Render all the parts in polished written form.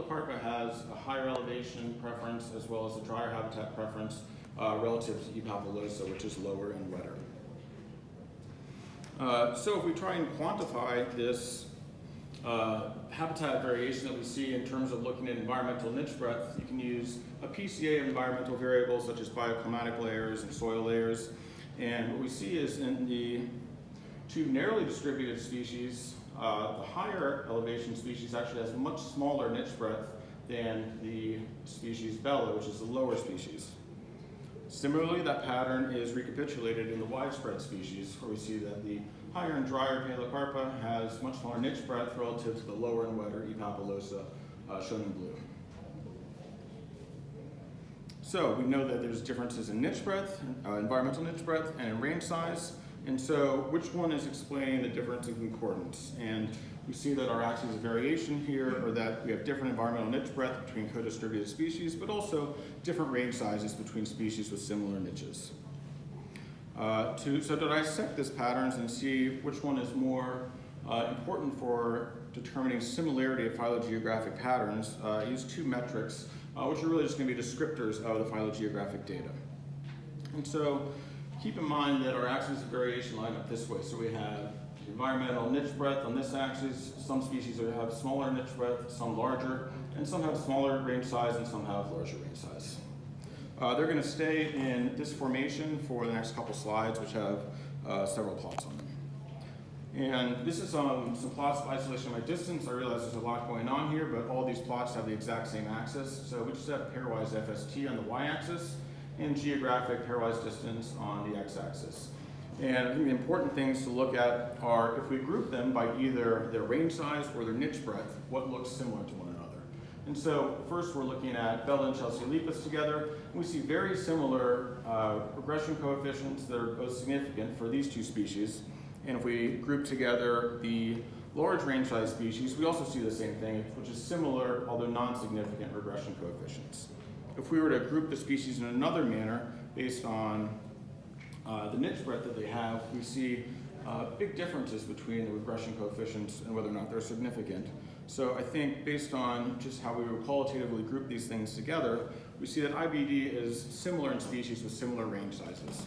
Pilocarpa has a higher elevation preference as well as a drier habitat preference relative to E. papulosa, which is lower and wetter. So if we try and quantify this habitat variation that we see in terms of looking at environmental niche breadth, you can use a PCA of environmental variables such as bioclimatic layers and soil layers. And what we see is in the two narrowly distributed species, the higher elevation species actually has much smaller niche breadth than the species Bella, which is the lower species. Similarly, that pattern is recapitulated in the widespread species, where we see that the higher and drier Pilocarpa has much smaller niche breadth relative to the lower and wetter E. papulosa, shown in blue. So we know that there's differences in niche breadth, environmental niche breadth, and in range size. And so which one is explaining the difference in concordance? And we see that our axes of variation here are that we have different environmental niche breadth between co-distributed species, but also different range sizes between species with similar niches. So to dissect these patterns and see which one is more important for determining similarity of phylogeographic patterns, I use two metrics, which are really just going to be descriptors of the phylogeographic data. And so keep in mind that our axes of variation line up this way. So we have environmental niche breadth on this axis. Some species have smaller niche breadth, some larger, and some have smaller range size and some have larger range size. They're going to stay in this formation for the next couple slides, which have several plots on them. And this is some plots of isolation by distance. I realize there's a lot going on here, but all these plots have the exact same axis. So we just have pairwise FST on the y-axis and geographic pairwise distance on the x-axis. And I think the important things to look at are if we group them by either their range size or their niche breadth, what looks similar to one another. And so first we're looking at Bella and Speciesspecific together. And we see very similar regression coefficients that are both significant for these two species. And if we group together the large range size species, we also see the same thing, which is similar, although non-significant regression coefficients. If we were to group the species in another manner based on the niche breadth that they have, we see big differences between the regression coefficients and whether or not they're significant. So I think based on just how we would qualitatively group these things together, we see that IBD is similar in species with similar range sizes.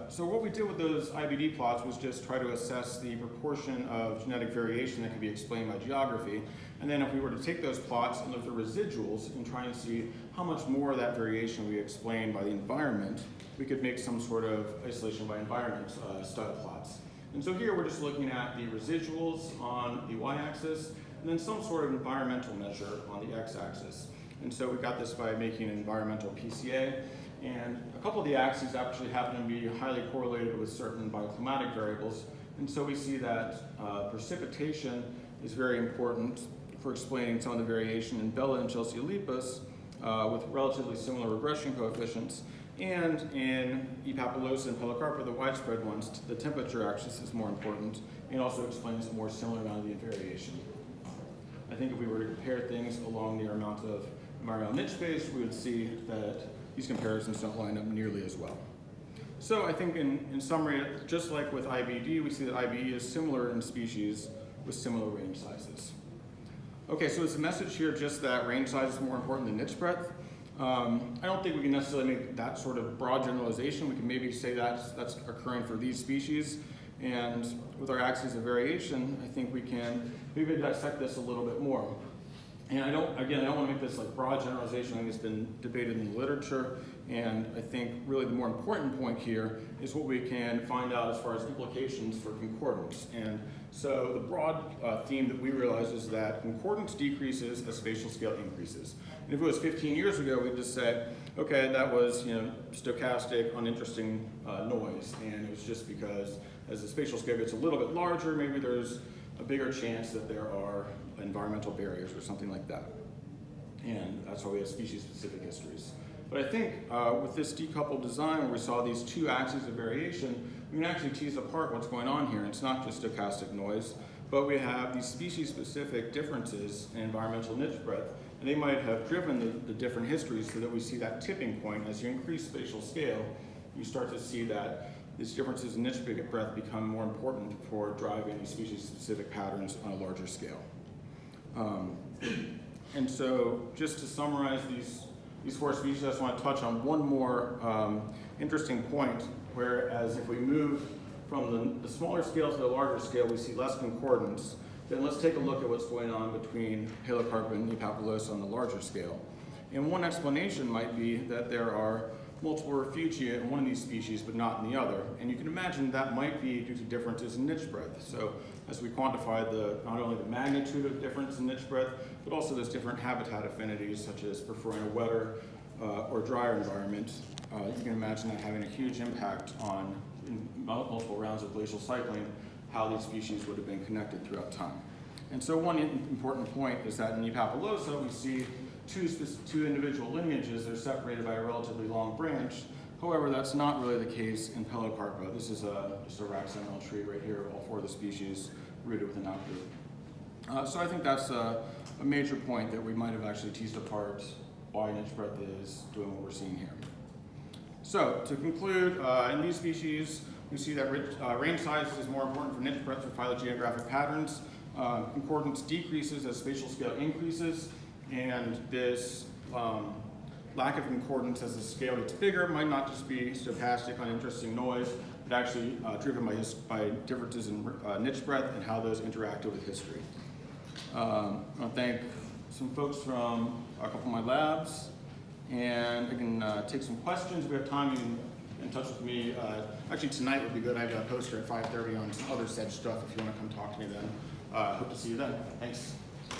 So what we did with those IBD plots was just try to assess the proportion of genetic variation that could be explained by geography. And then if we were to take those plots and look at the residuals and try and see how much more of that variation we explain by the environment, we could make some sort of isolation by environment stud plots. And so here we're just looking at the residuals on the y-axis and then some sort of environmental measure on the x-axis. And so we got this by making an environmental PCA. And a couple of the axes actually happen to be highly correlated with certain bioclimatic variables. And so we see that precipitation is very important for explaining some of the variation in Bella and Speciesspecific with relatively similar regression coefficients. And in E. papulosa and Pilocarpa, the widespread ones, the temperature axis is more important and also explains a more similar amount of the variation. I think if we were to compare things along the amount of environmental niche space, we would see that these comparisons don't line up nearly as well. So I think in summary, just like with IBD, we see that IBD is similar in species with similar range sizes. Okay, so is the message here just that range size is more important than niche breadth? I don't think we can necessarily make that sort of broad generalization. We can maybe say that's occurring for these species. And with our axes of variation, I think we can maybe dissect this a little bit more. And I don't want to make this like broad generalization. I think it's been debated in the literature. And I think really the more important point here is what we can find out as far as implications for concordance. And so the broad theme that we realize is that concordance decreases as spatial scale increases. And if it was 15 years ago, we'd just say, okay, that was stochastic, uninteresting noise. And it was just because as the spatial scale gets a little bit larger, maybe there's a bigger chance that there are environmental barriers or something like that. And that's why we have species-specific histories. But I think with this decoupled design where we saw these two axes of variation, we can actually tease apart what's going on here. It's not just stochastic noise, but we have these species-specific differences in environmental niche breadth, and they might have driven the different histories so that we see that tipping point. As you increase spatial scale, you start to see that these differences in niche breadth become more important for driving these species-specific patterns on a larger scale. And so just to summarize these four species, I just want to touch on one more interesting point, whereas if we move from the smaller scale to the larger scale, we see less concordance. Then let's take a look at what's going on between Paleocarpa and Neopapulosa on the larger scale. And one explanation might be that there are multiple refugia in one of these species, but not in the other. And you can imagine that might be due to differences in niche breadth. So as we quantify not only the magnitude of difference in niche breadth, but also those different habitat affinities, such as preferring a wetter or drier environment, you can imagine that having a huge impact on, in multiple rounds of glacial cycling, how these species would have been connected throughout time. And so one important point is that in Neopapulosa, we see two individual lineages that are separated by a relatively long branch. However, that's not really the case in Paleocarpa. This is just a raxanol tree right here, all four of the species rooted with an outgroup. So I think that's a major point that we might have actually teased apart why niche breadth is doing what we're seeing here. So to conclude, in these species, we see that range size is more important for niche breadth for phylogeographic patterns. Concordance decreases as spatial scale increases, and this lack of concordance as the scale gets bigger might not just be stochastic, uninteresting noise, but actually driven by differences in niche breadth and how those interacted with history. I want to thank some folks from a couple of my labs, and I can take some questions. If we have time, you can get in touch with me. Actually, tonight would be good. I have a poster at 5:30 on some other sedge stuff if you want to come talk to me then. Hope to see you then. Thanks.